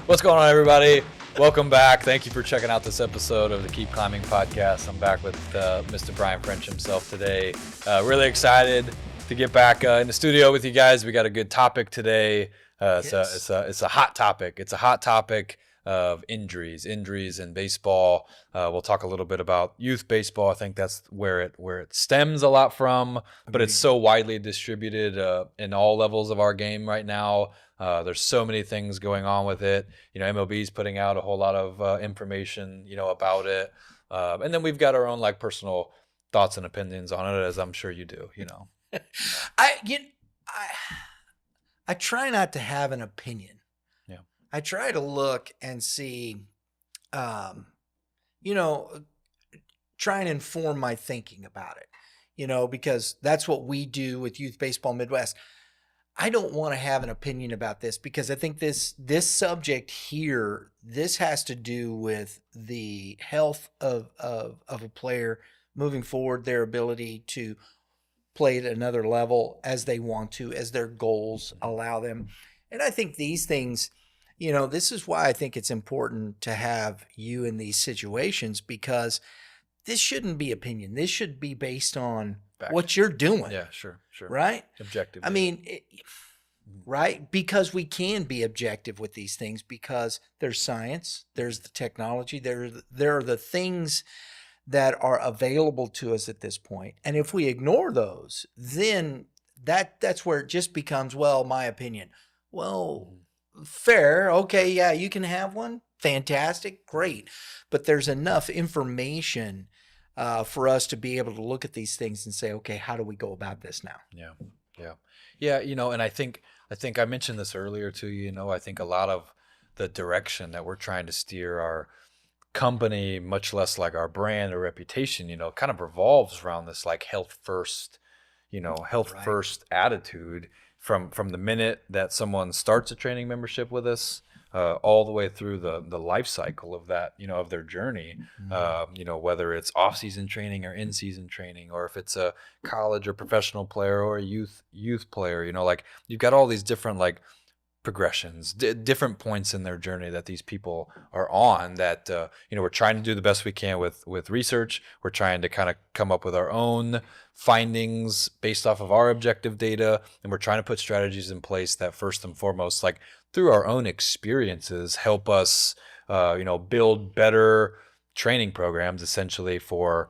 What's going on, everybody? Welcome back. Thank you for checking out this episode of the Keep Klimbing podcast. I'm back with Mr. Brian French himself today. Really excited to get back in the studio with you guys. We got a good topic today. It's a hot topic. It's a hot topic of injuries in baseball. We'll talk a little bit about youth baseball. I think that's where it stems a lot from, but it's so widely distributed in all levels of our game right now. There's so many things going on with it. MLB is putting out a whole lot of information, about it. And then we've got our own personal thoughts and opinions on it, as I'm sure you do, I try not to have an opinion. Yeah. I try to look and see, try and inform my thinking about it, because that's what we do with Youth Baseball Midwest. I don't want to have an opinion about this because I think this subject here, this has to do with the health of a player moving forward, their ability to play at another level as they want to, as their goals allow them. And I think these things, this is why I think it's important to have you in these situations, because this shouldn't be opinion. This should be based on what you're doing. Yeah, sure. Right? Objective. I mean, right? Because we can be objective with these things because there's science, there's the technology, there are the things that are available to us at this point. And if we ignore those, then that's where it just becomes, well, my opinion. Well, fair. Okay, yeah, you can have one. Fantastic. Great. But there's enough information for us to be able to look at these things and say, okay, how do we go about this now? Yeah. And I think I mentioned this earlier to you. I think a lot of the direction that we're trying to steer our company, much less like our brand or reputation, kind of revolves around this health first, first attitude from the minute that someone starts a training membership with us. All the way through the life cycle of that, of their journey, whether it's off-season training or in-season training, or if it's a college or professional player or a youth player, you've got all these different progressions, different points in their journey that these people are on that, we're trying to do the best we can with research. We're trying to kind of come up with our own findings based off of our objective data. And we're trying to put strategies in place that first and foremost, through our own experiences, help us, build better training programs essentially for,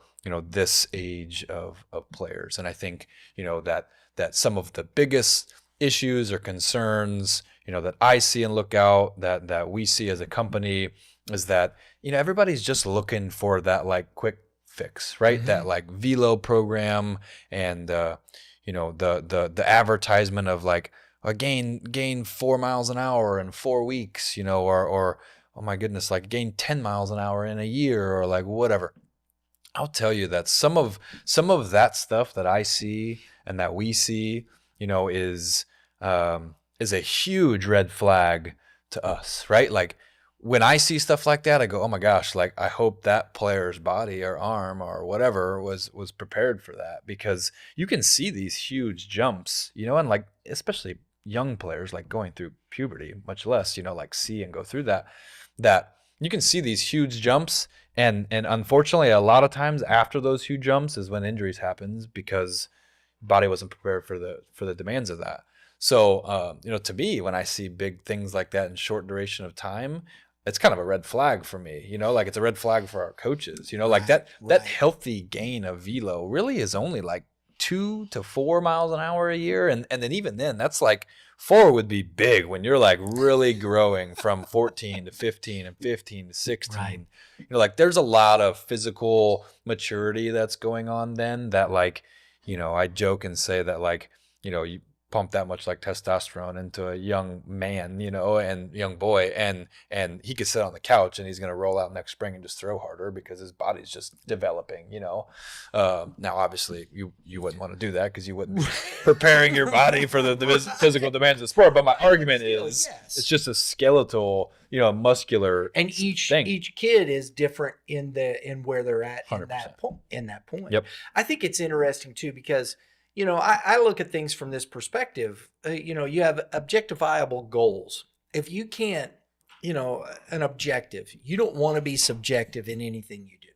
this age of players. And I think, that some of the biggest issues or concerns, that I see and look out that we see as a company is that, everybody's just looking for that quick fix, right? Mm-hmm. That velo program and, the advertisement of gain 4 miles an hour in 4 weeks, or oh my goodness, gain 10 miles an hour in a year, or whatever. I'll tell you that some of that stuff that I see and that we see, is a huge red flag to us, right? When I see stuff like that, I go, oh my gosh, I hope that player's body or arm or whatever was prepared for that, because you can see these huge jumps, and especially young players going through puberty, much less, see and go through that you can see these huge jumps. And unfortunately, a lot of times after those huge jumps is when injuries happens because body wasn't prepared for the demands of that. So, to me, when I see big things like that in short duration of time, it's kind of a red flag for me, it's a red flag for our coaches, that healthy gain of velo really is only 2 to 4 miles an hour a year. And then even then, that's 4 would be big when you're really growing from 14 to 15 and 15 to 16. Right. There's a lot of physical maturity that's going on then that I joke and say that you pump that much testosterone into a young man, and young boy, and he could sit on the couch and he's going to roll out next spring and just throw harder because his body's just developing, Now, obviously you wouldn't want to do that because you wouldn't be preparing your body for the physical demands of sport. But my argument is it's just a skeletal, muscular, and each kid is different in where they're at in that point. Yep. I think it's interesting too because I look at things from this perspective. You have objectifiable goals. If you can't an objective. You don't want to be subjective in anything you do.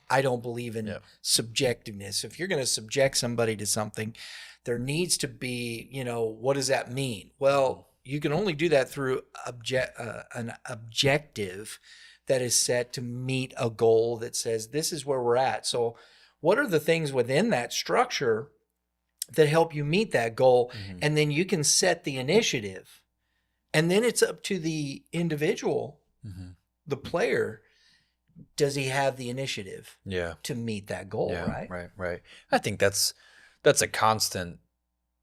I don't believe in subjectiveness. If you're going to subject somebody to something, there needs to be, what does that mean? Well, you can only do that through an objective that is set to meet a goal that says this is where we're at. So, what are the things within that structure that help you meet that goal? Mm-hmm. And then you can set the initiative. And then it's up to the individual, Mm-hmm. the player. Does he have the initiative to meet that goal, right? Right. I think that's a constant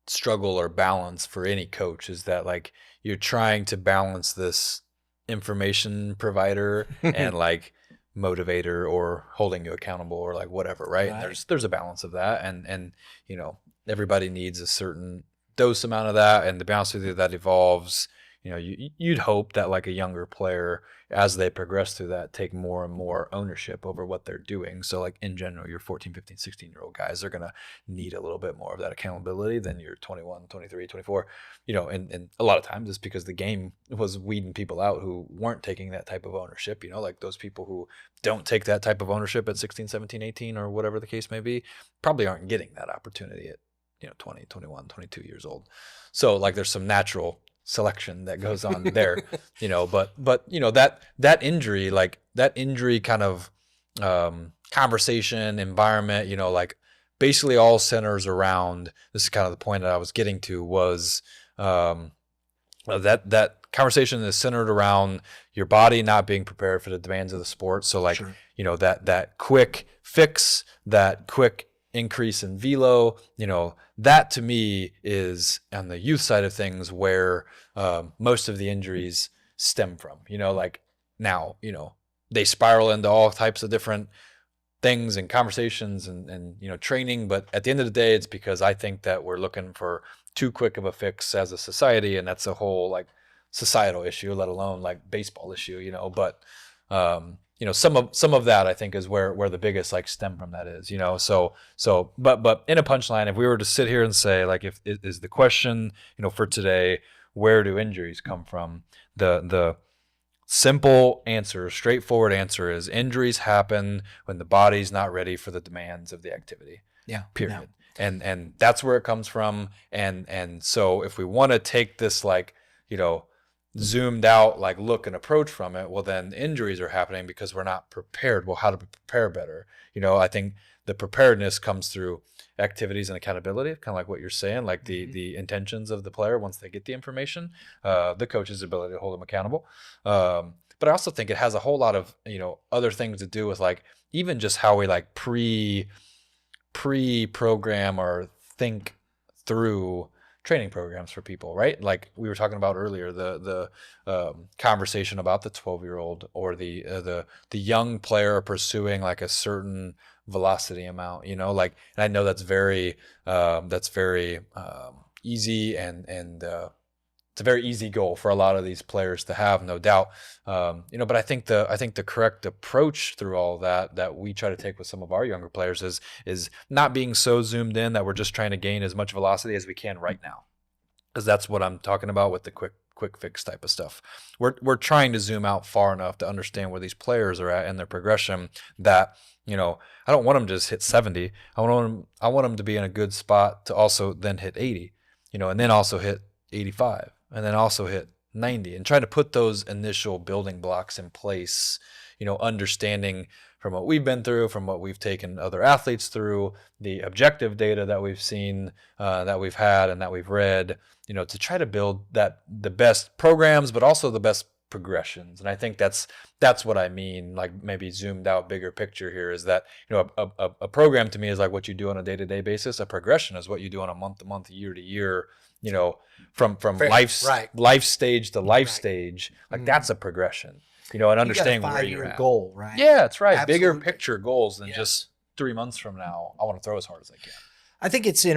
struggle or balance for any coach, is that like you're trying to balance this information provider and like motivator or holding you accountable or like whatever, right? And there's a balance of that, and everybody needs a certain dose amount of that, and to be honest with you, that evolves. You'd hope that like a younger player, as they progress through that, take more and more ownership over what they're doing. So like in general, your 14, 15, 16-year-old guys are going to need a little bit more of that accountability than your 21, 23, 24, and a lot of times it's because the game was weeding people out who weren't taking that type of ownership, like those people who don't take that type of ownership at 16, 17, 18, or whatever the case may be, probably aren't getting that opportunity at 20, 21, 22 years old. So like there's some natural selection that goes on there, but that injury, like that injury kind of conversation environment, like basically all centers around, this is kind of the point that I was getting to, was that conversation is centered around your body not being prepared for the demands of the sport. So like, that quick fix, that quick increase in velo, that to me is on the youth side of things where most of the injuries stem from. Like now, they spiral into all types of different things and conversations and training, but at the end of the day, it's because I think that we're looking for too quick of a fix as a society, and that's a whole like societal issue, let alone like baseball issue. But some of that I think is where the biggest like stem from that is, but in a punchline, if we were to sit here and say like, if is the question, for today, where do injuries come from? The simple answer, straightforward answer is injuries happen when the body's not ready for the demands of the activity. Yeah. Period. Yeah. And that's where it comes from. And so if we want to take this like, zoomed out like look and approach from it, well then injuries are happening because we're not prepared. Well, how to prepare better? I think the preparedness comes through activities and accountability, kind of like what you're saying, like the intentions of the player once they get the information, the coach's ability to hold them accountable. But I also think it has a whole lot of other things to do with like even just how we like pre-program or think through training programs for people, right? Like we were talking about earlier, the conversation about the 12-year-old or the young player pursuing like a certain velocity amount, like, and I know that's very easy and it's a very easy goal for a lot of these players to have, no doubt. But I think the correct approach through all that we try to take with some of our younger players is not being so zoomed in that we're just trying to gain as much velocity as we can right now, because that's what I'm talking about with the quick fix type of stuff. We're trying to zoom out far enough to understand where these players are at in their progression, that I don't want them to just hit 70. I want them to be in a good spot to also then hit 80, and then also hit 85, and then also hit 90, and try to put those initial building blocks in place, understanding from what we've been through, from what we've taken other athletes through, the objective data that we've seen, that we've had and that we've read, to try to build the best programs, but also the best progressions. And I think that's what I mean, like maybe zoomed out bigger picture here, is that a program to me is like what you do on a day-to-day basis. A progression is what you do on a month-to-month, year-to-year, from life stage to life stage. Like that's a progression, and understanding where you're at. Goal, right? Yeah, that's right. Absolutely. Bigger picture goals than just 3 months from now, I want to throw as hard as I can. I think it's I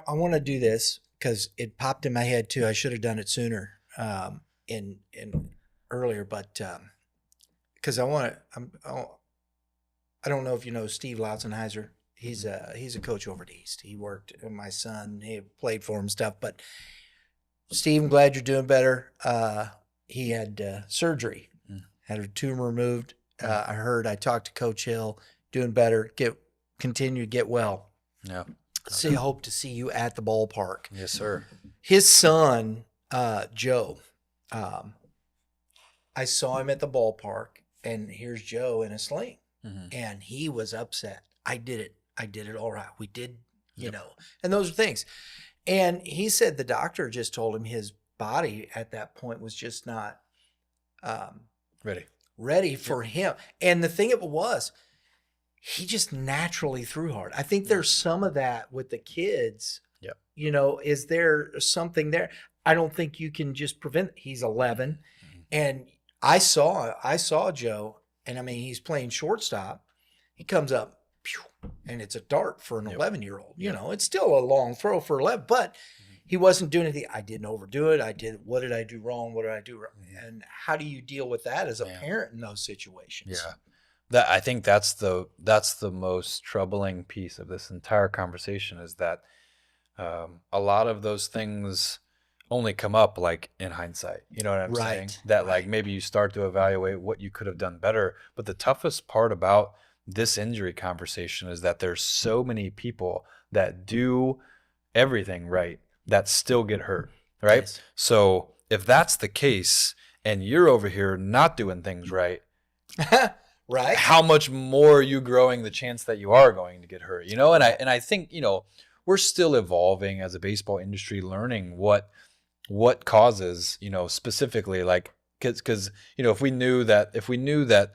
want to do this because it popped in my head too. I should have done it sooner, in earlier, but because I don't know if you know Steve Lautzenheiser. He's a coach over at East. He worked with my son. He played for him, stuff. But Steve, I'm glad you're doing better. he had surgery, had a tumor removed. I talked to Coach Hill, doing better, continue to get well. Yeah. See, I hope to see you at the ballpark. Yes, sir. His son, Joe, I saw him at the ballpark, and here's Joe in a sling, and he was upset. I did it all right. We did, and those are things. And he said the doctor just told him his body at that point was just not ready for him. And the thing was, he just naturally threw hard. I think there's some of that with the kids. Yep. Is there something there? I don't think you can just prevent. He's 11, and I saw Joe, and I mean, he's playing shortstop. He comes up, and it's a dart for an 11-year-old. It's still a long throw for 11, but he wasn't doing anything. I didn't overdo it. What did I do wrong? What did I do wrong? And how do you deal with that as a parent in those situations? Yeah. I think that's the most troubling piece of this entire conversation, is that a lot of those things only come up like in hindsight. You know what I'm saying? That like maybe you start to evaluate what you could have done better. But the toughest part about this injury conversation is that there's so many people that do everything right that still get hurt, right? Yes. So if that's the case and you're over here not doing things right, right? How much more are you growing the chance that you are going to get hurt? And I think, we're still evolving as a baseball industry, learning what causes, specifically, like, because if we knew that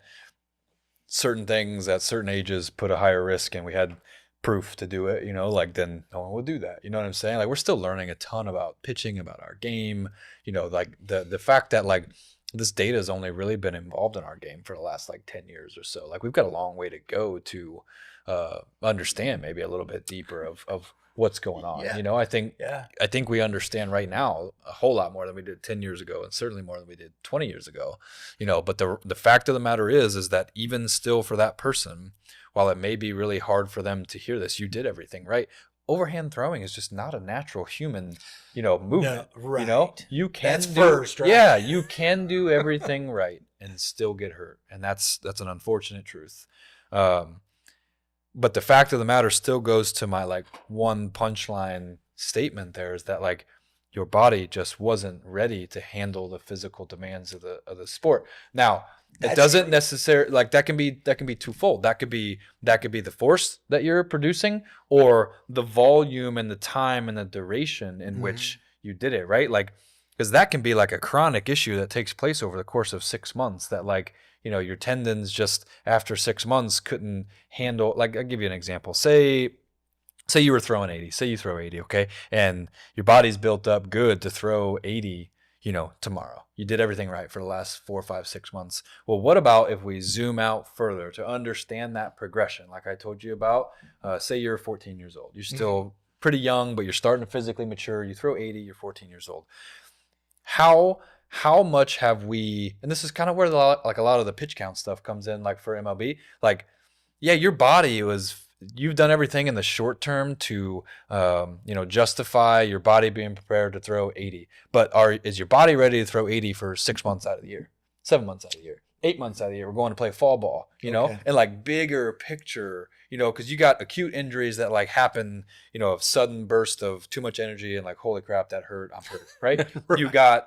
certain things at certain ages put a higher risk and we had proof to do it, like, then no one would do that. You know what I'm saying? Like, we're still learning a ton about pitching, about our game, like the fact that like this data has only really been involved in our game for the last like 10 years or so. Like, we've got a long way to go to understand maybe a little bit deeper of what's going on. Yeah. I think we understand right now a whole lot more than we did 10 years ago, and certainly more than we did 20 years ago. But the fact of the matter is that even still, for that person, while it may be really hard for them to hear this, you did everything right. Overhand throwing is just not a natural human, movement. No, right. You can That's first, right? Yeah, you can do everything right and still get hurt, and that's an unfortunate truth. But the fact of the matter still goes to my like one punchline statement there, is that like your body just wasn't ready to handle the physical demands of the sport. Now, it doesn't necessarily, like, that can be twofold. That could be the force that you're producing, or the volume and the time and the duration in which you did it, right? Like, because that can be like a chronic issue that takes place over the course of 6 months, that like, your tendons just after 6 months couldn't handle. Like, I'll give you an example. Say you were throwing 80. Say you throw 80, okay? And your body's built up good to throw 80, tomorrow. You did everything right for the last 4, 5, 6 months. Well, what about if we zoom out further to understand that progression, like I told you about? Say you're 14 years old. You're still pretty young, but you're starting to physically mature. You throw 80, you're 14 years old. How much have we, and this is kind of where a lot of the pitch count stuff comes in, like for MLB, like, yeah, your body you've done everything in the short term to, justify your body being prepared to throw 80, but is your body ready to throw 80 for 6 months out of the year, 7 months out of the year, 8 months out of the year? We're going to play fall ball, okay. And like bigger picture, because you got acute injuries that like happen, a sudden burst of too much energy and like, holy crap, that hurt, I'm hurt, right? Right.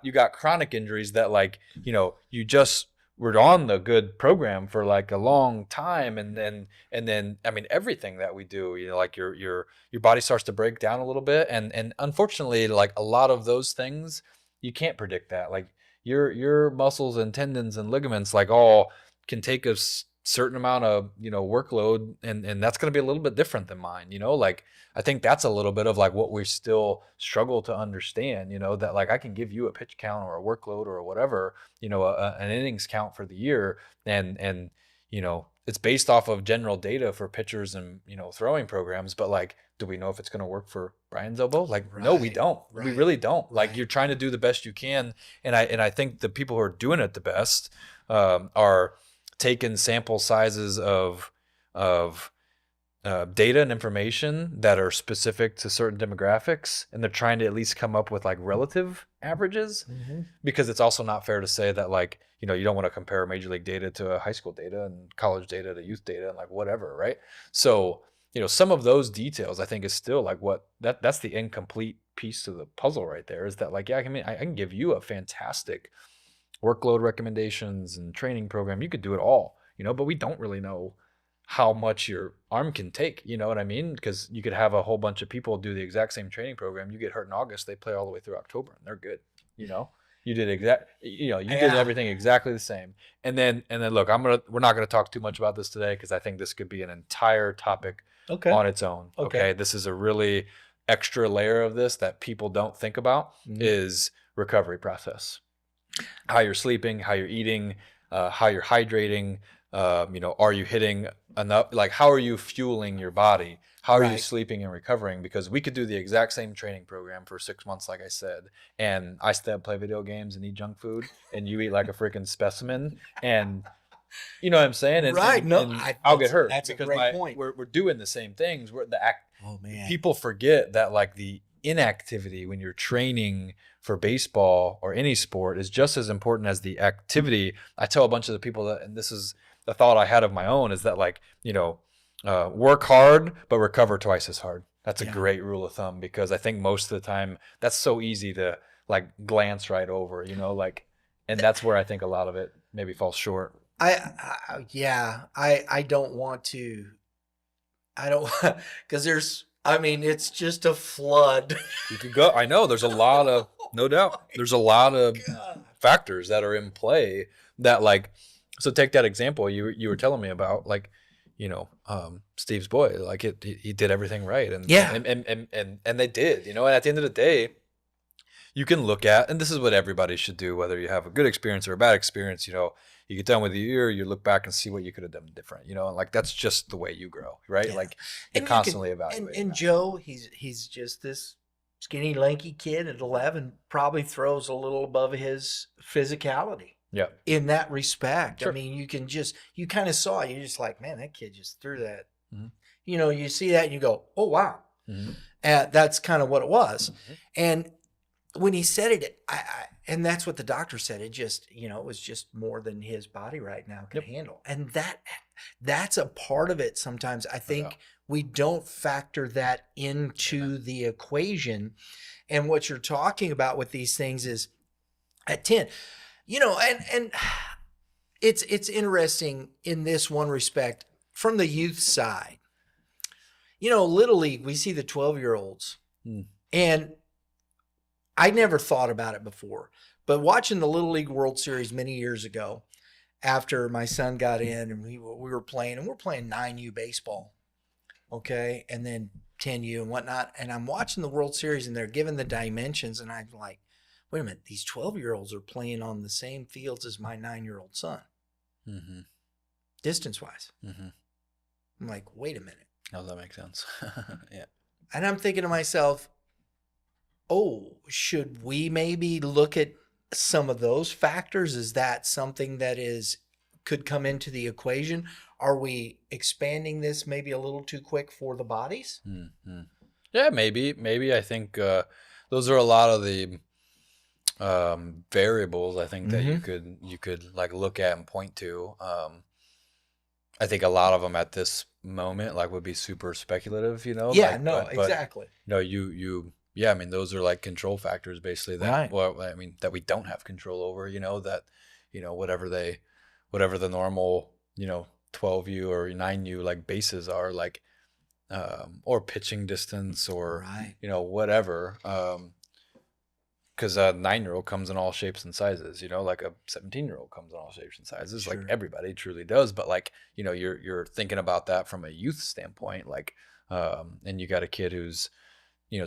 You got chronic injuries that like, you just were on the good program for like a long time, and then I mean, everything that we do, like your body starts to break down a little bit, and unfortunately, like a lot of those things you can't predict that. Like your muscles and tendons and ligaments like all can take a certain amount of workload, and that's going to be a little bit different than mine. Like, I think that's a little bit of like what we still struggle to understand, that like I can give you a pitch count or a workload or whatever, an innings count for the year, and it's based off of general data for pitchers and throwing programs, but like, do we know if it's going to work for Brian's elbow? Like, right. No, we don't. Right. We really don't. Right. Like, you're trying to do the best you can, and I think the people who are doing it the best are taking sample sizes of data and information that are specific to certain demographics, and they're trying to at least come up with like relative averages, Mm-hmm. because it's also not fair to say that, like, you don't want to compare major league data to high school data and college data to youth data and like whatever, right? So some of those details I think is still like that's the incomplete piece to the puzzle right there, is that like, yeah, I can give you a fantastic workload recommendations and training program. You could do it all, but we don't really know how much your arm can take. You know what I mean? Because you could have a whole bunch of people do the exact same training program. You get hurt in August, they play all the way through October, and they're good. You did you did Yeah. everything exactly the same. And then look, we're not gonna talk too much about this today, because I think this could be an entire topic Okay. on its own. Okay. Okay, this is a really extra layer of this that people don't think about, Mhm. is recovery process. How you're sleeping, how you're eating, how you're hydrating. Are you hitting enough? Like, how are you fueling your body? How are you Right. sleeping and recovering? Because we could do the exact same training program for 6 months, like I said, and I still play video games and eat junk food, and you eat like a freaking specimen, and you know what I'm saying? And Right. and No, and I'll get hurt that's a because great point. we're doing the same things. Oh man. People forget that like the inactivity when you're training for baseball or any sport is just as important as the activity. I tell a bunch of the people that, and this is the thought I had of my own, is that like, work hard, but recover twice as hard. That's a Yeah. great rule of thumb, because I think most of the time that's so easy to like glance right over, like, and that's where I think a lot of it maybe falls short. Yeah, I don't want to. I don't because I mean, it's just a flood. You could go. I know there's a lot of, no doubt, there's a lot of God. factors that are in play that like, so take that example you were telling me about, like, Steve's boy, like he did everything right, and Yeah. and they did, and at the end of the day, you can look at, and this is what everybody should do, whether you have a good experience or a bad experience, you get done with the year, you look back and see what you could have done different, and like, that's just the way you grow, right? Yeah. Like, you're And you can constantly evaluating and that. Joe, he's just this skinny, lanky kid at 11, probably throws a little above his physicality Yeah, in that respect. I sure. mean, you kind of saw it. You're just like, man, that kid just threw that. Mhm. You see that and you go, oh wow. Mhm. That's kind of what it was. Mhm. And when he said it, and that's what the doctor said. It just, it was just more than his body right now can Yep. handle. And that's a part of it. Sometimes I No think doubt. we don't factor that into the equation. And what you're talking about with these things is at 10, and it's interesting in this one respect from the youth side. Little league, we see the 12-year-olds, Mm. and I never thought about it before, but watching the Little League World Series many years ago, after my son got in and we were playing, and we're playing 9U baseball, okay, and then 10U and whatnot, and I'm watching the World Series and they're giving the dimensions, and I'm like, wait a minute, these 12-year-olds are playing on the same fields as my 9-year-old son, Mm-hmm. distance-wise. Mm-hmm. I'm like, wait a minute. How does that make sense? Yeah. And I'm thinking to myself, oh, should we maybe look at some of those factors? Is that something that could come into the equation? Are we expanding this maybe a little too quick for the bodies? Mm-hmm. Yeah, maybe. I think those are a lot of the variables I think that you could like look at and point to. I think a lot of them at this moment like would be super speculative, Yeah, like, no, but exactly. yeah, I mean, those are like control factors basically that, Right. well, I mean, that we don't have control over, that, whatever the normal, 12U or 9U like bases are, like, or pitching distance, or, Right. whatever. Because a 9-year-old comes in all shapes and sizes, like a 17-year-old comes in all shapes and sizes, like Sure. everybody truly does. But like, you're thinking about that from a youth standpoint, like, and you got a kid who's,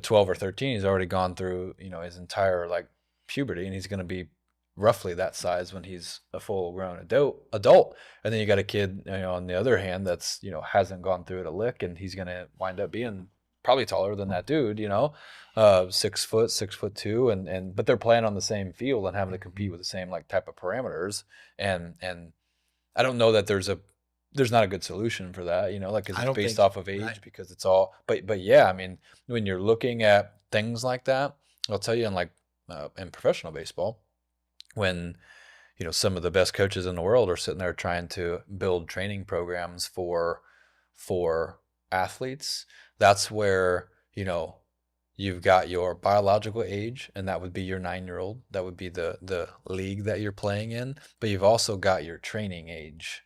12 or 13, he's already gone through, his entire like puberty, and he's going to be roughly that size when he's a full grown adult. And then you got a kid, on the other hand, that's, hasn't gone through it a lick, and he's going to wind up being probably taller than that dude, 6 foot, 6'2", and but they're playing on the same field and having to compete with the same like type of parameters. And I don't know that there's a there's not a good solution for that, like, 'cause I it's don't based think so. off of Right. age, because it's all, but yeah, I mean, when you're looking at things like that, I'll tell you, in professional baseball, when, some of the best coaches in the world are sitting there trying to build training programs for athletes, that's where, you've got your biological age, and that would be your 9-year-old. That would be the league that you're playing in. But you've also got your training age.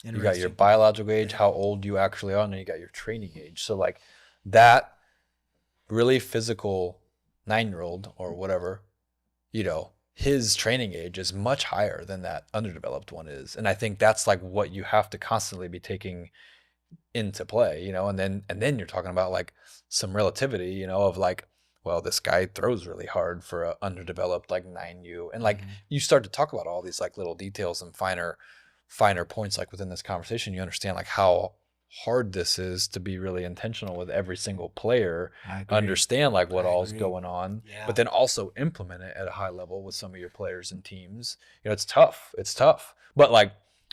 You got your Interesting. biological age, Yeah. how old you actually are, and then you got your training age. So like that really physical 9-year-old or whatever, his training age is much higher than that underdeveloped one is. And I think that's like what you have to constantly be taking into play, and then you're talking about like some relativity, of like, well, this guy throws really hard for a underdeveloped like 9U, and like Mhm. you start to talk about all these like little details and finer points like within this conversation. You understand like how hard this is to be really intentional with every single player, I agree. understand like what I all's agree. going on, but Yeah. then also implement it at a high level with some of your players and teams. It's tough,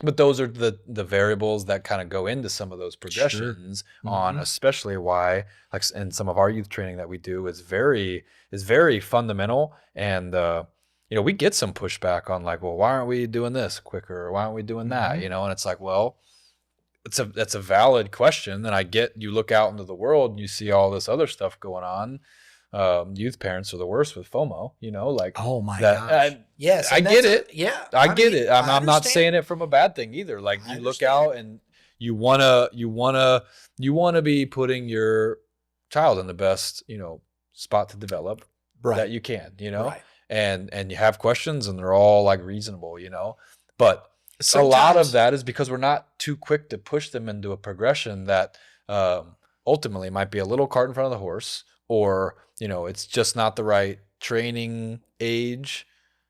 but those are the variables that kind of go into some of those Sure. progressions on, Hmm. especially why, like in some of our youth training that we do, is very fundamental. And we get some pushback on like, well, why aren't we doing this quicker, or why aren't we doing that, Hmm. and it's like, well, that's a valid question. And I get, you look out into the world and you see all this other stuff going on. Youth parents are the worst with FOMO, like Oh my that. gosh. Yes, I and get that's it. yeah. I I get mean, it. I'm, I I'm not understand. saying it from a bad thing either. Like, I you look understand. out and you wanna be putting your child in the best, spot to develop that Right. you can, Right. and you have questions, and they're all like reasonable, but a lot of Sometimes. that is because we're not too quick to push them into a progression that ultimately might be a little cart in front of the horse, or it's just not the right training age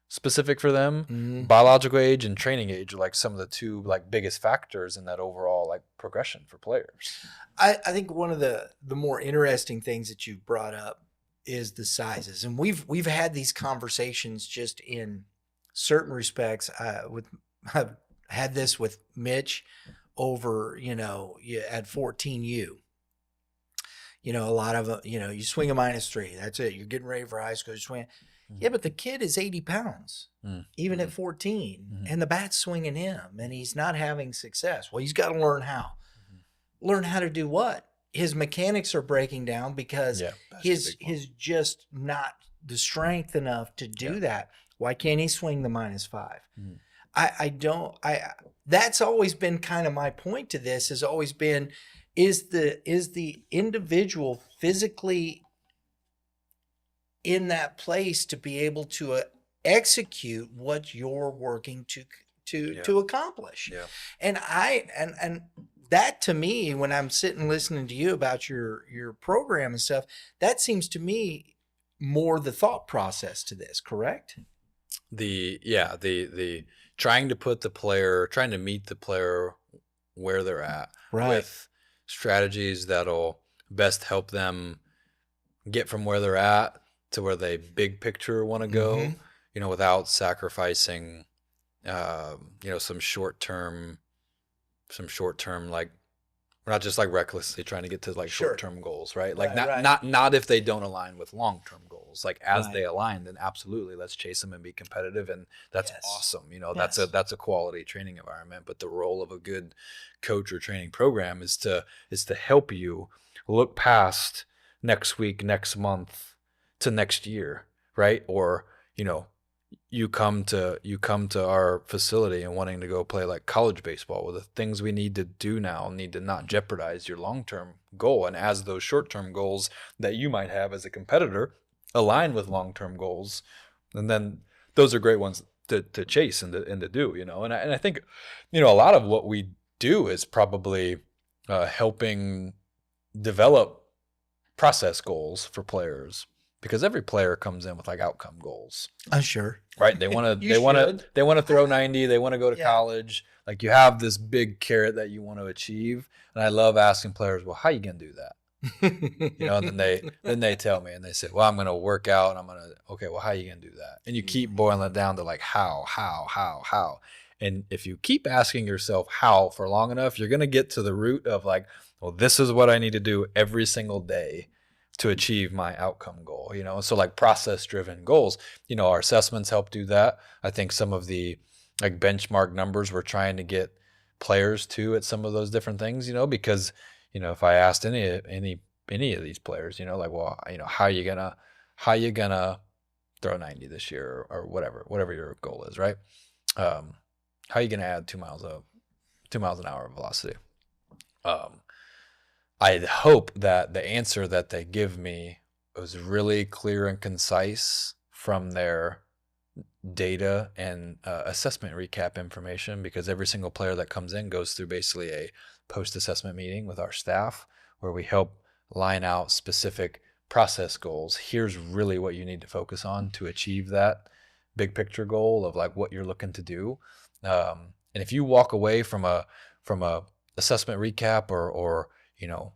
specific for them. Mhm. Biological age and training age are like some of the two like biggest factors in that overall like progression for players. I think one of the more interesting things that you've brought up is the sizes, and we've had these conversations just in certain respects. With I've had this with Mitch over, at 14U. A lot of you swing a -3. That's it. You're getting ready for high school. You swing. Yeah, but the kid is 80 pounds, even Mm-hmm. at 14, Mm-hmm. and the bat's swinging him, and he's not having success. Well, he's got to learn how. Learn how to do what? His mechanics are breaking down because Yeah, that's the his big one. his just not the strength enough to Yeah. do that. Why can't he swing the -5? Mhm. I don't that's always been kind of my point to this, has always been, is the individual physically in that place to be able to execute what you're working to Yeah. to accomplish. Yeah. And that, to me, when I'm sitting listening to you about your program and stuff, that seems to me more the thought process to this, correct? The trying to meet the player where they're at Right. with strategies that'll best help them get from where they're at to where they big picture want to Mm-hmm. go, without sacrificing, some short term, like, we're not just like recklessly trying to get to like Sure. short-term goals, right? Like, Right, not right. not if they don't align with long-term goals. Like, as Right. they align, then absolutely let's chase them and be competitive, and that's Yes. awesome. Yes. That's a quality training environment. But the role of a good coach or training program is to help you look past next week, next month, to next year, right? Or, you come to our facility and wanting to go play like college baseball. Well, the things we need to do now need to not jeopardize your long-term goal. And as those short-term goals that you might have as a competitor align with long-term goals, and then those are great ones to chase and to do, and I think, a lot of what we do is probably helping develop process goals for players, because every player comes in with like outcome goals, Sure. right? They want to You they want to should. they want to throw 90, they want to go to Yeah. college. Like, you have this big carrot that you want to achieve, and I love asking players, well, how you going to do that? And then they tell me, and they say, well, I'm going to work out, and I'm going to, okay, well, how you going to do that? And you keep boiling it down to like, how. And if you keep asking yourself how for long enough, you're going to get to the root of like, well, this is what I need to do every single day to achieve my outcome goal, you know? So like process driven goals, you know, our assessments help do that. I think some of the like benchmark numbers we're trying to get players to at some of those different things, you know, because, you know, if I asked any of these players, you know, like, well, you know, how you gonna throw 90 this year or whatever your goal is, right? Um, how are you gonna add 2 miles an hour of velocity? Um, I hope that the answer that they give me was really clear and concise from their data and assessment recap information, because every single player that comes in goes through basically a post-assessment meeting with our staff where we help line out specific process goals. Here's really what you need to focus on to achieve that big picture goal of like what you're looking to do. And if you walk away from a assessment recap or you know,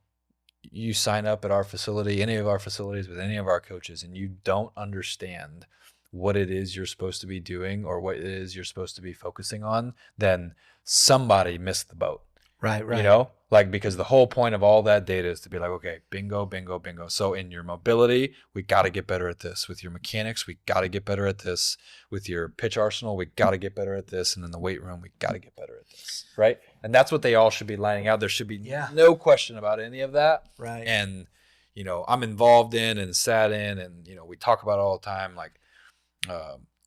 you sign up at our facility, any of our facilities with any of our coaches, and you don't understand what it is you're supposed to be doing or what it is you're supposed to be focusing on, then somebody missed the boat. Right, You right. know, like, because the whole point of all that data is to be like, okay, bingo, bingo, bingo. So in your mobility, we got to get better at this. With your mechanics, we got to get better at this. With your pitch arsenal, we got to get better at this. And in the weight room, we got to get better at this. Right. And that's what they all should be lining out. There should be no question about any of that. Right. And, you know, I'm involved in and sat in, and, you know, we talk about it all the time, like,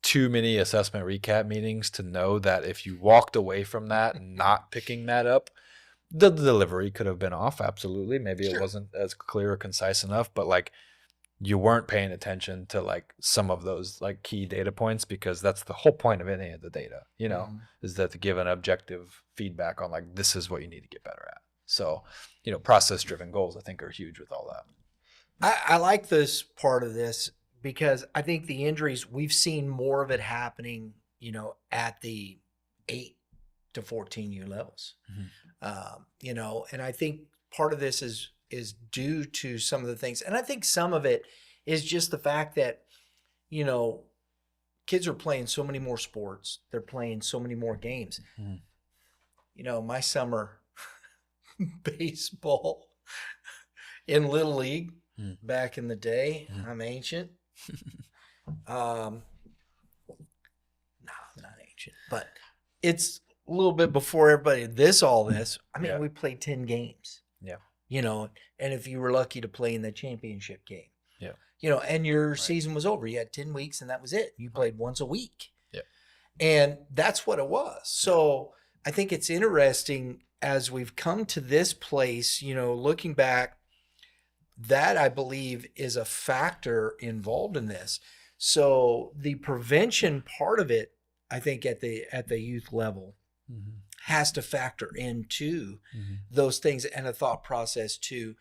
too many assessment recap meetings to know that if you walked away from that and not picking that up, the delivery could have been off. Absolutely. Maybe it wasn't as clear or concise enough, but like you weren't paying attention to like some of those like key data points, because that's the whole point of any of the data, you know, is that to give an objective feedback on like, this is what you need to get better at. So, you know, process driven goals, I think, are huge with all that. I like this part of this because I think the injuries, we've seen more of it happening, you know, at the 8 to 14 year levels. You know, and I think part of this is due to some of the things, and I think some of it is just the fact that, you know, kids are playing so many more sports, they're playing so many more games. You know, my summer baseball in Little League back in the day, I'm ancient. No, I'm not ancient, but it's a little bit before everybody all this. I mean, we played 10 games. Yeah. You know, and if you were lucky to play in the championship game. Yeah. You know, and your season was over. You had 10 weeks and that was it. You played once a week. Yeah. And that's what it was. So I think it's interesting as we've come to this place, you know, looking back, that I believe is a factor involved in this. So the prevention part of it, I think at the youth level has to factor into those things, and a thought process too,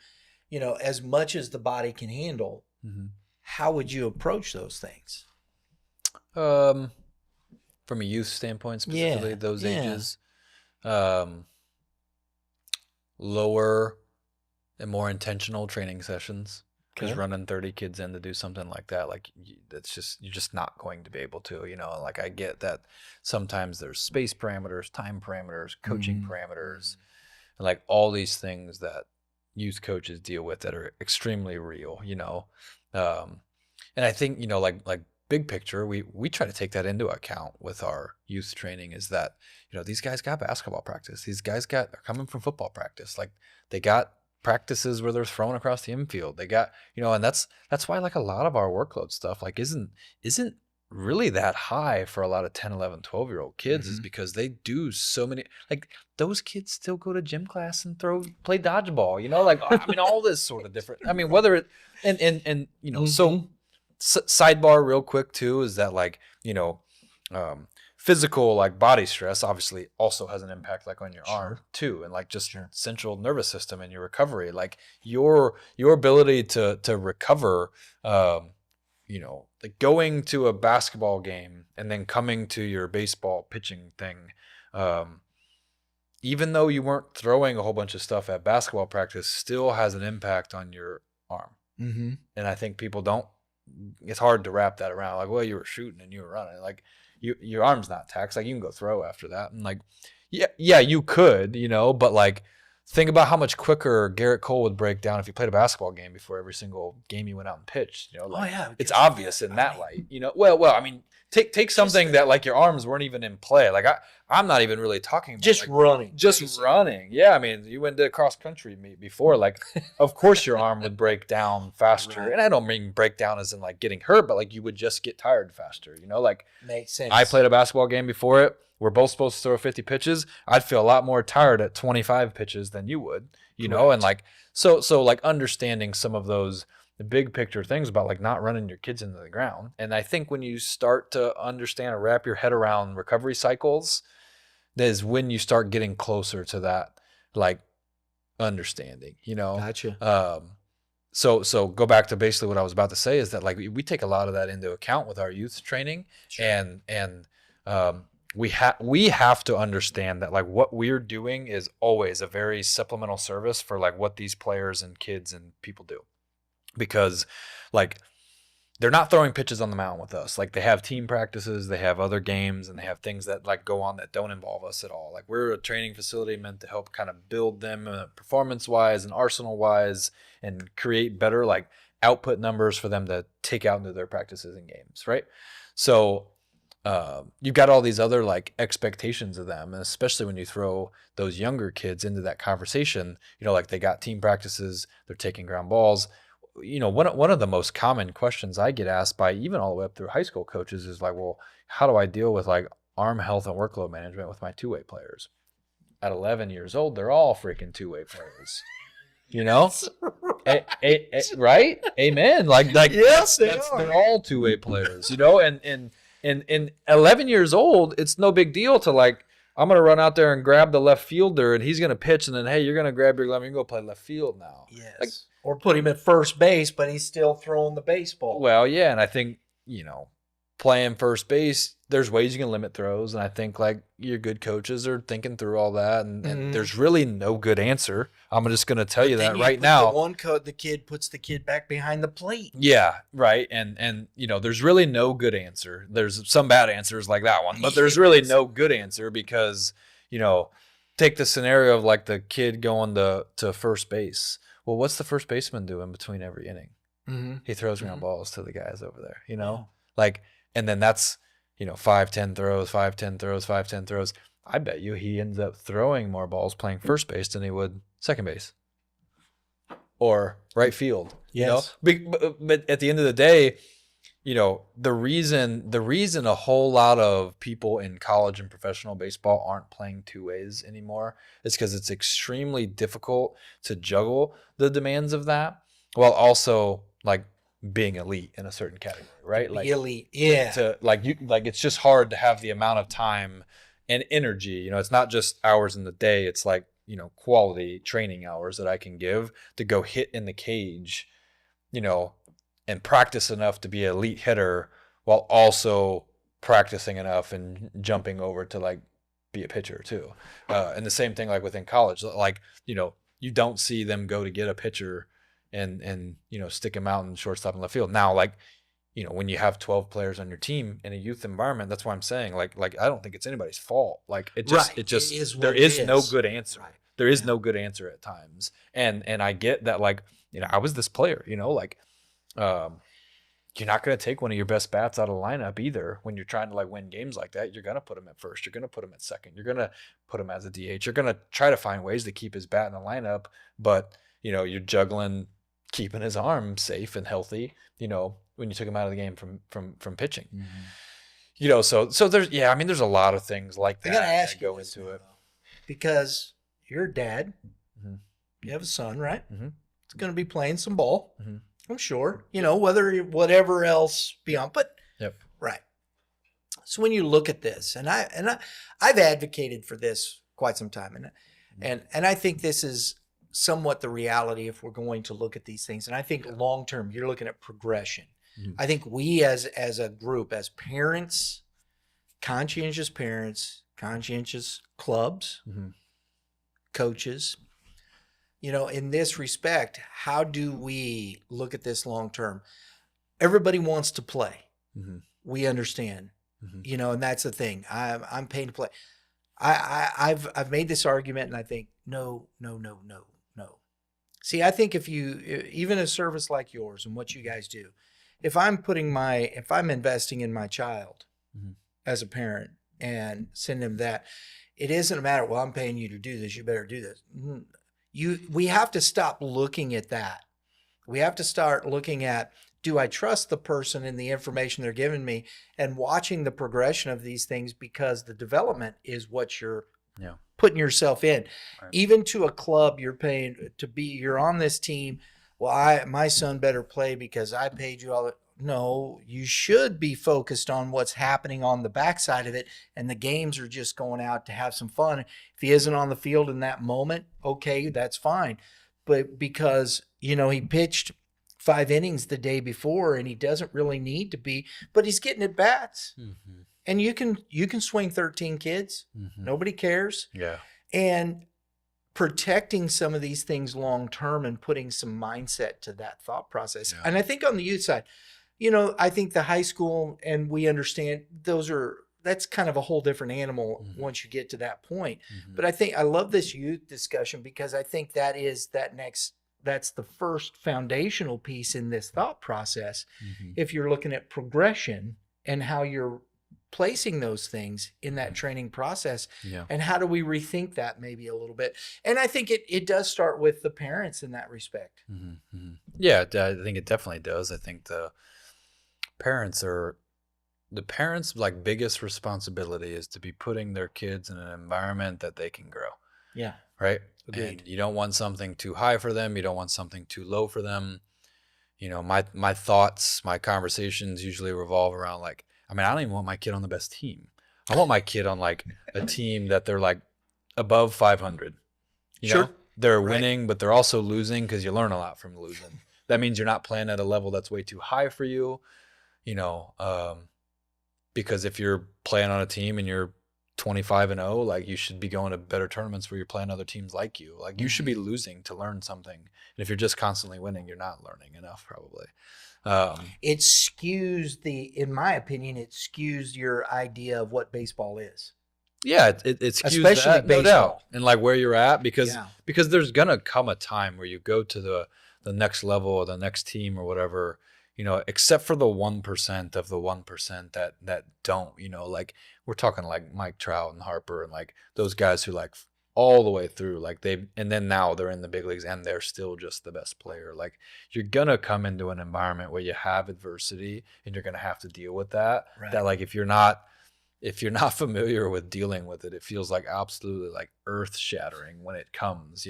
you know, as much as the body can handle. How would you approach those things? From a youth standpoint, specifically those ages, lower and more intentional training sessions. Because running 30 kids in to do something like that, like, that's just, you're just not going to be able to, you know. Like, I get that sometimes there's space parameters, time parameters, coaching parameters, and like all these things that youth coaches deal with that are extremely real, you know. And I think, you know, like big picture, we try to take that into account with our youth training, is that, you know, these guys got basketball practice. These guys are coming from football practice. Like, they got practices where they're throwing across the infield. They got, you know, and that's why like a lot of our workload stuff like isn't really that high for a lot of 10, 11, 12-year-old kids, is because they do so many, like, those kids still go to gym class and play dodgeball, you know, like, I mean, all this sort of different, I mean, whether it, and you know, so sidebar real quick too, is that like, you know, physical like body stress obviously also has an impact like on your arm too, and like just central nervous system and your recovery, like your ability to recover, you know, like going to a basketball game and then coming to your baseball pitching thing, even though you weren't throwing a whole bunch of stuff at basketball practice, still has an impact on your arm. And I think people don't, it's hard to wrap that around, like, well, you were shooting and you were running, like, your arm's not taxed. Like you can go throw after that. And like, yeah, you could, but like, think about how much quicker Garrett Cole would break down if he played a basketball game before every single game he went out and pitched. Oh yeah, it's obvious in that light. Well, I mean, take something that like your arms weren't even in play. Like I'm not even really talking about just like, running. Just running. Yeah, I mean, you went to cross country meet before. Like, of course your arm would break down faster. Right. And I don't mean break down as in like getting hurt, but like you would just get tired faster. Like makes sense. I played a basketball game before it. We're both supposed to throw 50 pitches. I'd feel a lot more tired at 25 pitches than you would, and like so like understanding some of those big picture things about like not running your kids into the ground. And I think when you start to understand or wrap your head around recovery cycles, that is when you start getting closer to that like understanding, Gotcha. So go back to basically what I was about to say is that like we take a lot of that into account with our youth training. Sure. And we have to understand that like what we're doing is always a very supplemental service for like what these players and kids and people do, because like they're not throwing pitches on the mound with us. Like they have team practices, they have other games, and they have things that like go on that don't involve us at all. Like we're a training facility meant to help kind of build them performance wise and arsenal wise and create better like output numbers for them to take out into their practices and games. Right. So you've got all these other like expectations of them, and especially when you throw those younger kids into that conversation, like they got team practices, they're taking ground balls. One of the most common questions I get asked by even all the way up through high school coaches is like, well, how do I deal with like arm health and workload management with my two-way players? At 11 years old, they're all freaking two-way players. Right? Amen. Like yes, they're all two-way players, and 11 years old, it's no big deal to like, I'm going to run out there and grab the left fielder and he's going to pitch, and then, hey, you're going to grab your glove and you're going to go play left field now. Yes. Like, or put him at first base, but he's still throwing the baseball. Well, yeah, and I think, playing first base, there's ways you can limit throws, and I think like your good coaches are thinking through all that, and there's really no good answer. I'm just going to tell you that right now. The kid puts the kid back behind the plate. Yeah, right, and there's really no good answer. There's some bad answers like that one, but there's really no good answer because take the scenario of like the kid going to first base. Well, what's the first baseman doing between every inning? Mm-hmm. He throws ground balls to the guys over there, like, and then that's, 5-10 throws, 5-10 throws, 5-10 throws. I bet you he ends up throwing more balls playing first base than he would second base or right field. Yes. But at the end of the day, the reason a whole lot of people in college and professional baseball aren't playing two ways anymore is because it's extremely difficult to juggle the demands of that while also like being elite in a certain category, right? Like elite, yeah. It's just hard to have the amount of time and energy. It's not just hours in the day. It's like quality training hours that I can give to go hit in the cage, and practice enough to be an elite hitter while also practicing enough and jumping over to like be a pitcher too. And the same thing like within college, like, you don't see them go to get a pitcher and stick him out in shortstop and left field. Now, like, when you have 12 players on your team in a youth environment, that's why I'm saying like I don't think it's anybody's fault. Like there is no good answer. Right. There is no good answer at times. And I get that, like, I was this player, like, you're not going to take one of your best bats out of the lineup either when you're trying to like win games like that. You're going to put him at first. You're going to put him at second. You're going to put him as a DH. You're going to try to find ways to keep his bat in the lineup, but you're juggling keeping his arm safe and healthy, when you took him out of the game from pitching. Mm-hmm. So there's a lot of things like that that go into it. Because you're a dad. Mm-hmm. You have a son, right? Mm-hmm. It's going to be playing some ball. Mm-hmm. I'm sure, whatever else beyond, but yep. Right. So when you look at this, and I've advocated for this quite some time, and I think this is somewhat the reality if we're going to look at these things. And I think long term, you're looking at progression. Mm-hmm. I think we as a group, as parents, conscientious clubs, mm-hmm. coaches, in this respect, how do we look at this long term? Everybody wants to play. Mm-hmm. We understand. Hmm. And that's the thing. I'm paying to play. I've made this argument, and I think no, no, no, no, no. See, I think if you even a service like yours and what you guys do, if I'm investing in my child Hmm. as a parent and send him that, it isn't a matter, well, I'm paying you to do this, you better do this. We have to stop looking at that. We have to start looking at, do I trust the person and the information they're giving me, and watching the progression of these things, because the development is what you're Yeah. putting yourself in. Right. Even to a club, you're paying to be, you're on this team. Well, my son better play because I paid you all that. No, you should be focused on what's happening on the backside of it. And the games are just going out to have some fun. If he isn't on the field in that moment, okay, that's fine. But because, he pitched 5 innings the day before and he doesn't really need to be, but he's getting at bats. Hmm. And you can swing 13 kids. Hmm. Nobody cares. Yeah. And protecting some of these things long term and putting some mindset to that thought process. Yeah. And I think on the youth side, I think the high school, and we understand that's kind of a whole different animal Hmm. once you get to that point. Hmm. But I think I love this youth discussion, because I think that's the first foundational piece in this thought process. Hmm. If you're looking at progression and how you're placing those things in that training process, Yeah. and how do we rethink that maybe a little bit. And I think it does start with the parents in that respect. Hmm. Hmm. Yeah, I think it definitely does. I think parents are the parents' like biggest responsibility is to be putting their kids in an environment that they can grow, Yeah, right? agreed. And you don't want something too high for them. You don't want something too low for them. My thoughts, my conversations usually revolve around like, I mean, I don't even want my kid on the best team. I want my kid on like a team that they're like above 500. Sure. They're Right. winning, but they're also losing because you learn a lot from losing. That means you're not playing at a level that's way too high for you, you know, because if you're playing on a team and you're 25-0, like you should be going to better tournaments where you're playing other teams like you. Like you should be losing to learn something. And if you're just constantly winning, you're not learning enough probably. It skews in my opinion, it skews your idea of what baseball is, Yeah, it skews especially that, no doubt, baseball. and like where you're at, because Yeah. there's gonna come a time where you go to the next level or the next team or whatever, except for the 1% of the 1% that don't, like we're talking like Mike Trout and Harper and like those guys who like all the way through, like and then now they're in the big leagues and they're still just the best player. Like you're gonna come into an environment where you have adversity and you're gonna have to deal with that. Right. That like if you're not familiar with dealing with it, it feels like absolutely like earth shattering when it comes,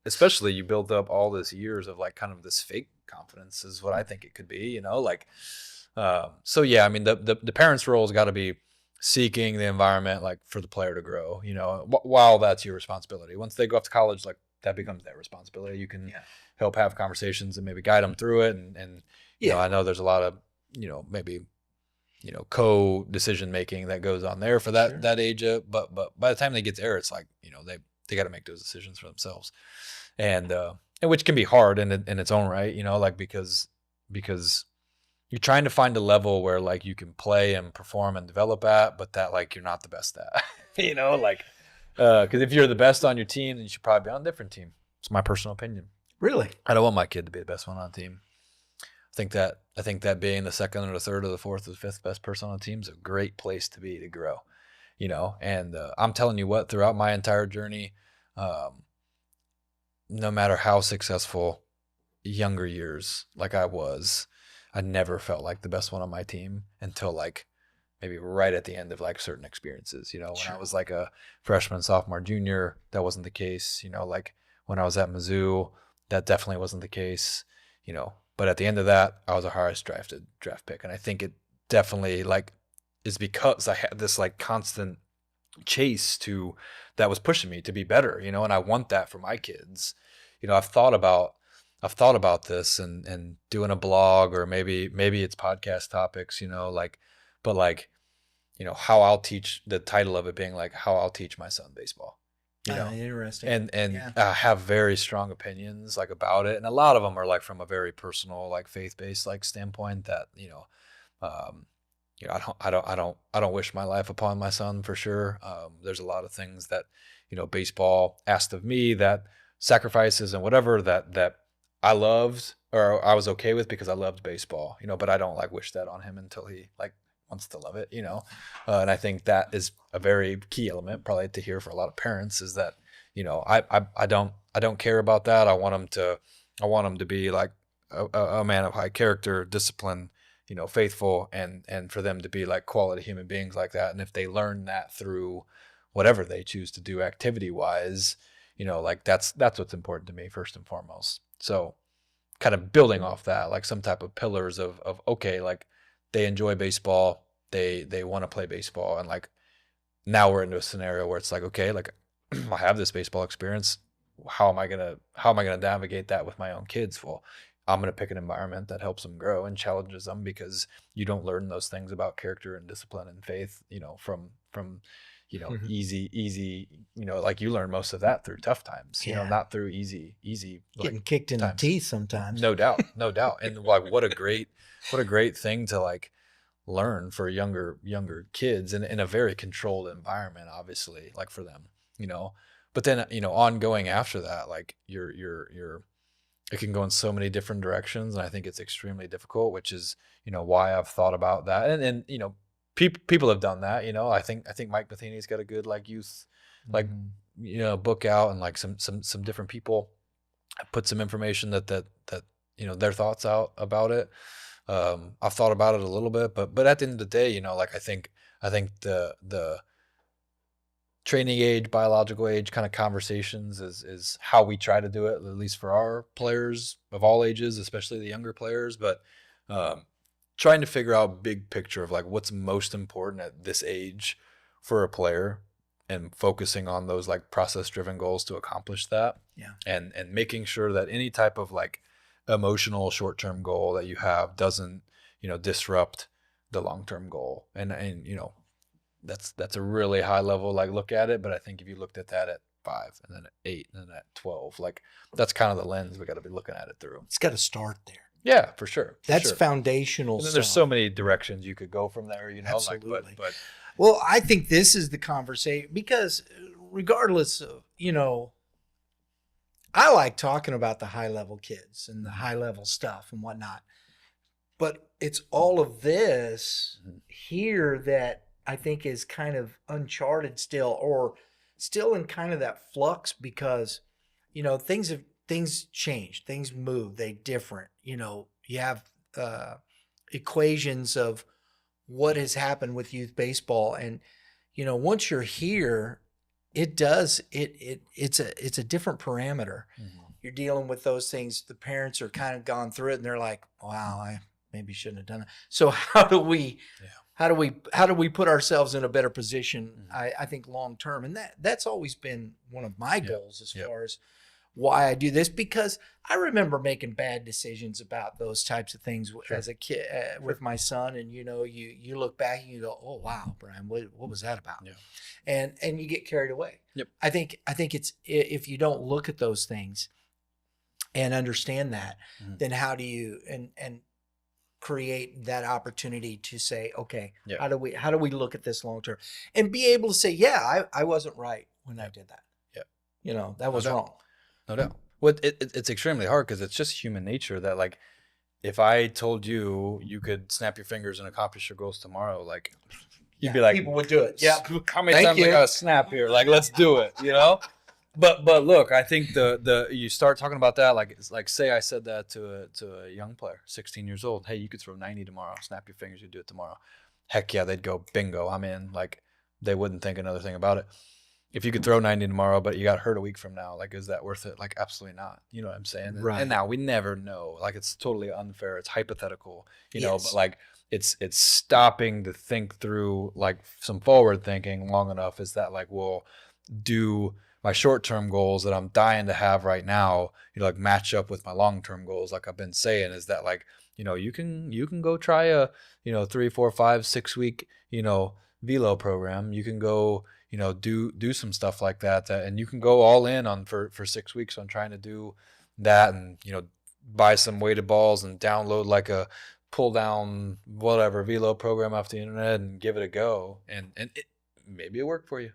especially you build up all this years of like kind of this fake confidence is what I think it could be, so yeah, I mean, the parents' role has got to be seeking the environment like for the player to grow, while that's your responsibility. Once they go off to college, like that becomes their responsibility. You can help have conversations and maybe guide them through it. And I know there's a lot of, maybe co-decision making that goes on there for that Sure. that age, but by the time they get there, it's like they got to make those decisions for themselves, and which can be hard in its own right, like because you're trying to find a level where like you can play and perform and develop at, but that like you're not the best at, like because if you're the best on your team, then you should probably be on a different team. It's my personal opinion. Really? I don't want my kid to be the best one on the team. I think that being the second or the third or the fourth or the fifth best person on the team is a great place to be to grow, And I'm telling you what, throughout my entire journey, no matter how successful younger years like I was, I never felt like the best one on my team until like maybe right at the end of like certain experiences. When Sure. I was like a freshman, sophomore, junior, that wasn't the case. Like when I was at Mizzou, that definitely wasn't the case. But at the end of that, I was a highest drafted draft pick, and I think it definitely like is because I had this like constant chase to that was pushing me to be better, and I want that for my kids. I've thought about this and doing a blog or maybe it's podcast topics, but like, how I'll teach, the title of it being like how I'll teach my son baseball, Interesting. and Yeah. have very strong opinions like about it, and a lot of them are like from a very personal like faith-based like standpoint that um I don't wish my life upon my son for sure. There's a lot of things that, baseball asked of me, that sacrifices and whatever that I loved or I was okay with because I loved baseball, but I don't like wish that on him until he like wants to love it. And I think that is a very key element probably to hear for a lot of parents is that, I don't care about that. I want him to be like a man of high character, discipline, faithful, and for them to be like quality human beings like that. And if they learn that through whatever they choose to do activity wise, like that's what's important to me first and foremost. So kind of building off that, like some type of pillars of okay, like they enjoy baseball, they want to play baseball, and like now we're into a scenario where it's like, okay, like I have this baseball experience. How am I gonna navigate that with my own kids? Well, I'm gonna pick an environment that helps them grow and challenges them because you don't learn those things about character and discipline and faith, from Mhm. easy, like you learn most of that through tough times, Yeah. not through easy like Getting kicked in the times. teeth sometimes. No doubt, no doubt. And like what a great thing to like learn for younger kids in a very controlled environment, obviously, like for them, you know. But then, ongoing after that, like you're it can go in so many different directions, and I think it's extremely difficult, which is, why I've thought about that. And people have done that, I think Mike Matheny's got a good like youth like Mhm. book out, and like some different people put some information that their thoughts out about it. I've thought about it a little bit, but at the end of the day, like I think the training age, biological age kind of conversations is how we try to do it, at least for our players of all ages, especially the younger players. But um, trying to figure out big picture of like what's most important at this age for a player, and focusing on those like process driven goals to accomplish that, Yeah. and making sure that any type of like emotional short term goal that you have doesn't disrupt the long term goal. And that's a really high level like look at it, but I think if you looked at that at 5 and then at 8 and then at 12, like that's kind of the lens we got to be looking at it through. It's got to start there. Yeah, for sure, for That's sure. foundational And then there's so stuff. many directions you could go from there, like Absolutely. but Well, I think this is the conversation because regardless of, I like talking about the high level kids and the high level stuff and whatnot. But it's all of this Mhm. here that I think is kind of uncharted still, or still in kind of that flux because, things change, things move, they different. You have equations of what has happened with youth baseball, and once you're here, it's a different parameter. Mhm. You're dealing with those things. The parents are kind of gone through it, and they're like, "Wow, I maybe shouldn't have done it." So Yeah. how do we put ourselves in a better position? Mhm. I think long term, and that's always been one of my Yep. goals as Yep. far as why I do this, because I remember making bad decisions about those types of things Sure. as a kid Sure. with my son, and you look back and you go, "Oh wow, Brian, what was that about?" Yeah. And you get carried away. Yep. I think it's, if you don't look at those things and understand that, Mhm. then how do you and create that opportunity to say, okay, Yeah. how do we look at this long term and be able to say, yeah, I wasn't right when I Yep. did that. Yep. That No was doubt. wrong. No doubt. Well, it's extremely hard because it's just human nature that like if I told you you could snap your fingers and accomplish your goals tomorrow, like you'd Yeah, be like, people would do it. Yeah. how many Thank times I you. gotta snap here? Like, let's do it. But look, I think the you start talking about that, like it's like say I said that to a young player, 16 years old. Hey, you could throw 90 tomorrow. Snap your fingers, you do it tomorrow. Heck yeah, they'd go bingo. I'm in. Like they wouldn't think another thing about it. If you could throw 90 tomorrow, but you got hurt a week from now, like, is that worth it? Like, absolutely not. You know what I'm saying? And Right. now we never know. Like, it's totally unfair. It's hypothetical, but Yes. like, it's stopping to think through like some forward thinking long enough. Is that like, well, do my short term goals that I'm dying to have right now, like match up with my long term goals? Like I've been saying, is that like, you can go try a, 3, 4, 5, 6 week, velo program. You can go, do some stuff like that, and you can go all in on for 6 weeks on trying to do that, and buy some weighted balls and download like a pull down whatever velo program off the internet and give it a go, and maybe it worked for you.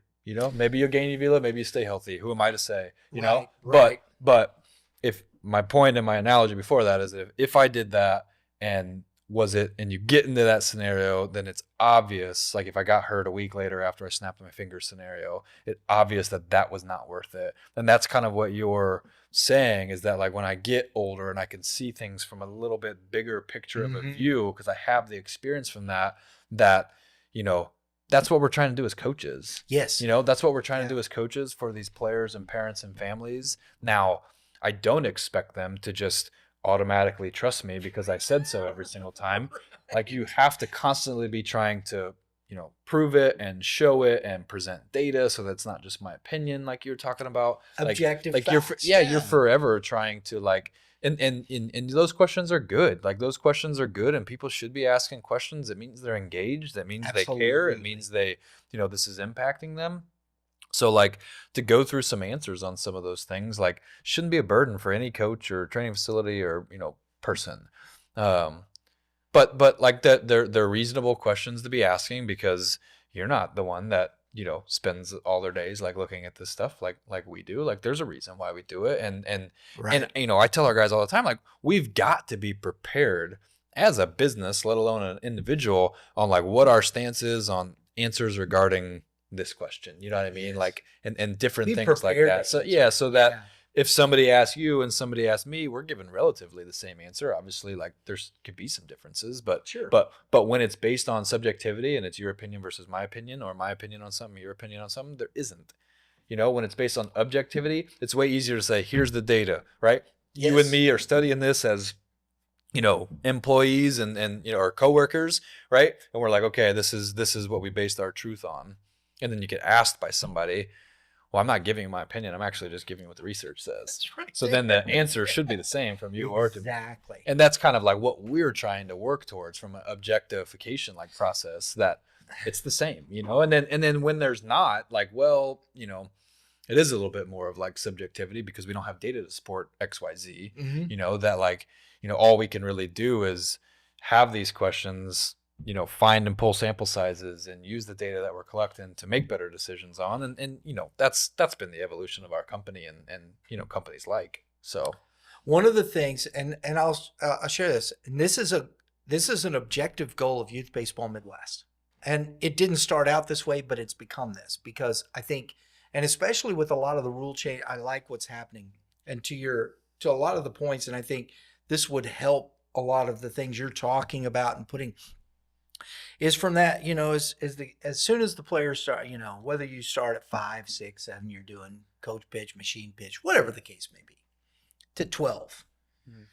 Maybe you'll gain your velo, maybe you stay healthy. Who am I to say? Right, right. But if my point and my analogy before that is if I did that and you get into that scenario, then it's obvious, like if I got hurt a week later after I snapped my finger scenario, it's obvious that was not worth it. And that's kind of what you're saying, is that like when I get older and I can see things from a little bit bigger picture of a view, because I have the experience from that, that's what we're trying to do as coaches. Yes. That's what we're trying to do as coaches for these players and parents and families. Now, I don't expect them to just automatically trust me because I said so every single time. Like, you have to constantly be trying to, prove it and show it and present data, so that's not just my opinion, like you're talking about. Objective like facts. you're forever trying to and those questions are good. Like, those questions are good, and people should be asking questions. It means they're engaged. That means they care. It means they, this is impacting them. So like, to go through some answers on some of those things, like, shouldn't be a burden for any coach or training facility or, person. But like, that they're reasonable questions to be asking, because you're not the one that, spends all their days like looking at this stuff like we do. Like, there's a reason why we do it. And Right. I tell our guys all the time, like, we've got to be prepared as a business, let alone an individual, on like what our stance is on answers regarding this question. You know what I mean? Yes. Like, and different Be things like prepared that. to So answer. so that Yeah. if somebody asks you and somebody asks me, we're given relatively the same answer. Obviously, like, there's could be some differences, but Sure. but when it's based on subjectivity and it's your opinion versus my opinion, or my opinion on something, your opinion on something, there isn't. When it's based on objectivity, it's way easier to say, here's the data, right? Yes. You and me are studying this as, employees and our coworkers, right? And we're like, okay, this is what we based our truth on. And then you get asked by somebody, well, I'm not giving you my opinion. I'm actually just giving you what the research says. That's right. So then the answer should be the same from you or to me. Exactly. And that's kind of like what we're trying to work towards from an objectification like process, that it's the same, and then when there's not, like, well, it is a little bit more of like subjectivity because we don't have data to support XYZ, that like, all we can really do is have these questions, find and pull sample sizes and use the data that we're collecting to make better decisions on. And that's been the evolution of our company and companies like. So one of the things, and I'll share this, and this is an objective goal of Youth Baseball Midwest. And it didn't start out this way, but it's become this, because I think, and especially with a lot of the rule change, I like what's happening. And to a lot of the points, and I think this would help a lot of the things you're talking about and putting, is from that, as soon as the players start, whether you start at 5, 6, 7, you're doing coach pitch, machine pitch, whatever the case may be, to 12. Mm-hmm.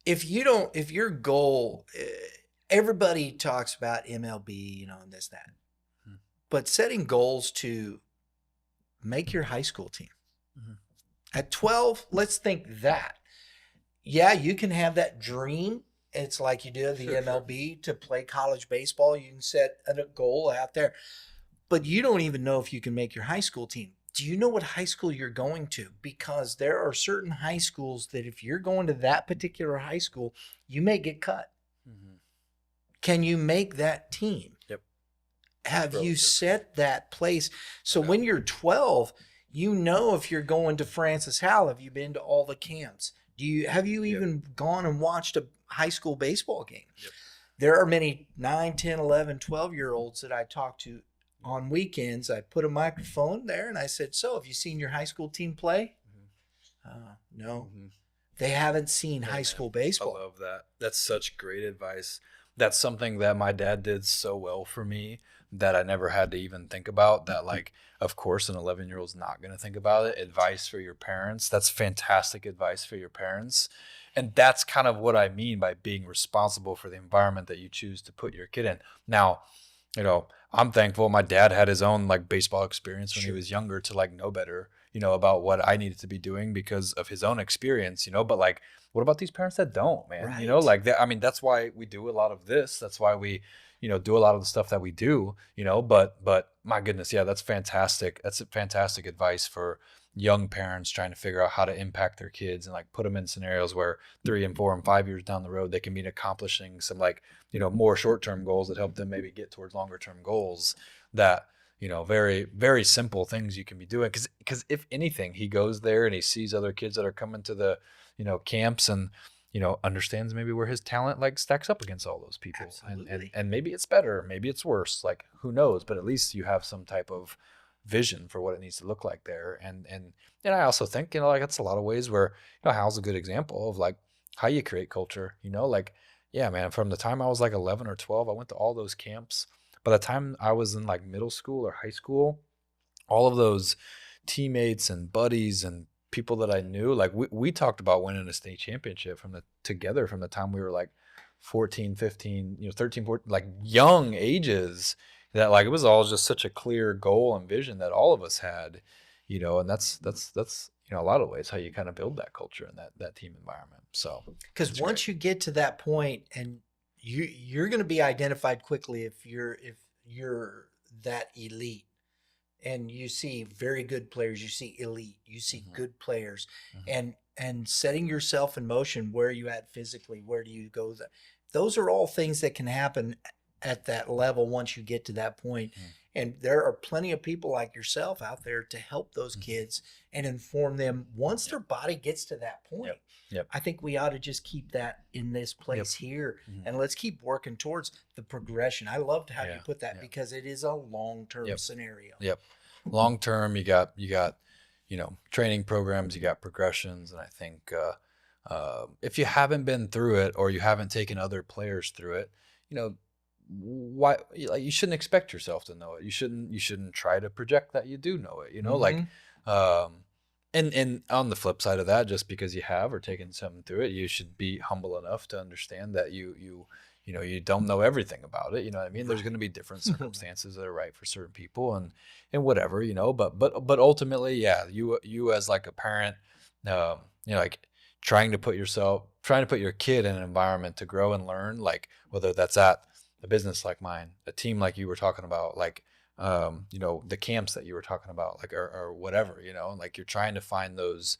If your goal, everybody talks about MLB, and this, that, but setting goals to make your high school team. At 12, let's think that. Yeah, you can have that dream. It's like you do the MLB to play college baseball. You can set a goal out there, but you don't even know if you can make your high school team. Do you know what high school you're going to? Because there are certain high schools that if you're going to that particular high school, you may get cut. Can you make that team? Yep. Have you set that place? So when you're 12, if you're going to Francis Howell, have you been to all the camps? Have you even gone and watched a high school baseball game? Yep. There are many 9, 10, 11, 12-year-olds that I talk to on weekends. I put a microphone there and I said, so have you seen your high school team play? No. They haven't seen high school baseball. I love that. That's such great advice. That's something that my dad did so well for me that I never had to even think about. That, like, of course, an 11-year-old's not going to think about it. Advice for your parents. That's fantastic advice for your parents. And that's kind of what I mean by being responsible for the environment that you choose to put your kid in. Now, I'm thankful my dad had his own like baseball experience when he was younger to like know better, about what I needed to be doing because of his own experience, but like, what about these parents that don't, man? Right. Like that. I mean, that's why we do a lot of this. That's why we, do a lot of the stuff that we do, but my goodness, yeah, that's fantastic. That's fantastic advice for young parents trying to figure out how to impact their kids and like put them in scenarios where 3 and 4 and 5 years down the road they can be accomplishing some like, more short-term goals that help them maybe get towards longer-term goals, that very, very simple things you can be doing. Because if anything, he goes there and he sees other kids that are coming to the camps, and understands maybe where his talent like stacks up against all those people. And maybe it's better, maybe it's worse, like who knows, but at least you have some type of vision for what it needs to look like there. And I also think, like that's a lot of ways where, Hal's a good example of like how you create culture, like, yeah, man, from the time I was like 11 or 12, I went to all those camps. By the time I was in like middle school or high school, all of those teammates and buddies and people that I knew, like we talked about winning a state championship together from the time we were like 14, 15, 13, 14, like young ages, that like it was all just such a clear goal and vision that all of us had, and that's a lot of ways how you kind of build that culture and that team environment. So because once you get to that point, and you're going to be identified quickly if you're that elite, and you see very good players, you see elite, you see good players, and setting yourself in motion. Where are you at physically? Where do you go? Those are all things that can happen at that level once you get to that point. And there are plenty of people like yourself out there to help those kids and inform them once their body gets to that point. I think we ought to just keep that in this place here, and let's keep working towards the progression. I loved how you put that, because it is a long-term scenario. Long-term, you got training programs, you got progressions. And I think if you haven't been through it, or you haven't taken other players through it, why, like, you shouldn't expect yourself to know it. You shouldn't try to project that you do know it, like and on the flip side of that, just because you have or taken something through it, you should be humble enough to understand that you don't know everything about it. You know what I mean? There's going to be different circumstances that are right for certain people, and whatever, but ultimately, yeah, you as like a parent, like trying to put your kid in an environment to grow and learn, like whether that's at a business like mine, a team like you were talking about, like the camps that you were talking about, like, or whatever, like you're trying to find those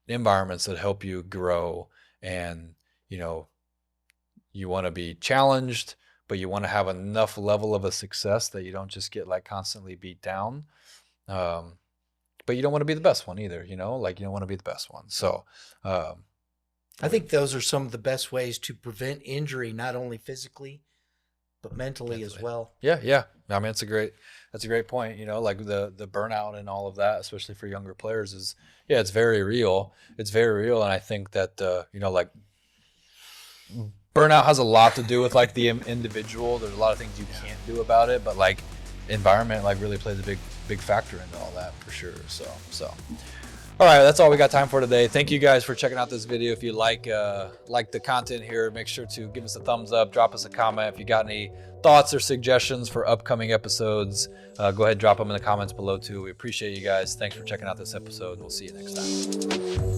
environments that help you grow. And you want to be challenged, but you want to have enough level of a success that you don't just get like constantly beat down, but you don't want to be the best one either, like you don't want to be the best one. So I think those are some of the best ways to prevent injury, not only physically, but mentally as well. Yeah. I mean, that's a great point. Like the burnout and all of that, especially for younger players, it's very real. It's very real. And I think that, like burnout has a lot to do with like the individual. There's a lot of things you can't do about it, but like environment like really plays a big factor into all that for sure. So. All right, that's all we got time for today. Thank you guys for checking out this video. If you like the content here, make sure to give us a thumbs up, drop us a comment. If you got any thoughts or suggestions for upcoming episodes, go ahead and drop them in the comments below too. We appreciate you guys. Thanks for checking out this episode, and we'll see you next time.